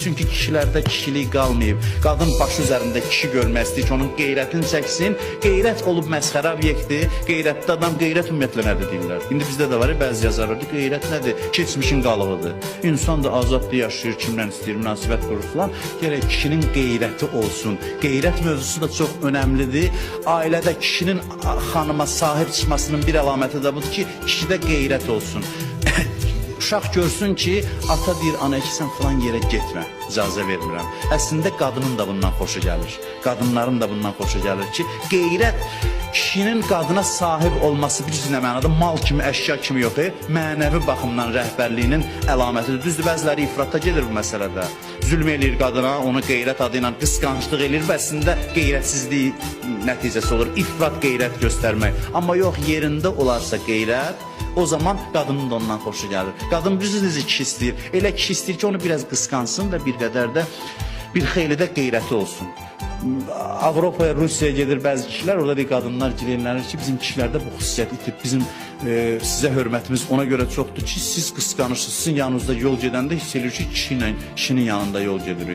Çünki kişilərdə kişilik qalmayıb. Qadın başı üzərində kişi görmək istəyir ki, onun qeyrətini çəksin. Qeyrət olub məsxərə obyekti. Qeyrətli adam, qeyrət ümumiyyətlə nədir deyirlər. İndi bizdə də var, bəzi yazarlar deyir, qeyrət nədir? Keçmişin qalığıdır. İnsan da azadlı yaşayır, kimlə istəyir, münasibət qurur falan. Gərək kişinin qeyrəti olsun. Qeyrət mövzusu da çox önəmlidir. Ailədə kişinin xanıma sahib çıxmasının bir əlaməti də budur ki, kişidə qeyrət olsun. Uşaq görsün ki, ata deyir, ana ki, sən falan yerə getmə, icazə vermirəm. Əslində qadının da bundan xoşu gəlir. Qadınların da bundan xoşu gəlir ki, qeyrət kişinin qadına sahib olması bir cüzə mənada mal kimi, əşya kimi yox, mənəvi baxımdan rəhbərliyinin əlamətidir. Düzdür, bəziləri ifrata gedir bu məsələdə. Zülm eləyir qadına, onu qeyrət adı ilə qısqanclıq eləyir və əslində qeyrətsizlik nəticəsi olur. İfrat qeyrət göstərmək. Amma yox, yerində olarsa qeyrət, o zaman qadının da ondan xoşu gəlir. Qadın necə kişi istəyir? Elə kişi istəyir ki, onu biraz qısqansın və bir qədər də, bir xeyli də qeyrəti olsun. Avropaya, Rusiyaya gedir bəzi kişilər, orada deyir, qadınlar girənlər ki, bizim kişilərdə bu xüsusiyyət itib, bizim sizə hörmətimiz ona görə çoxdur ki, siz qısqanırsınız, sizin yanınızda yol gedəndə hiss edir ki, kişinin yanında yol gedir.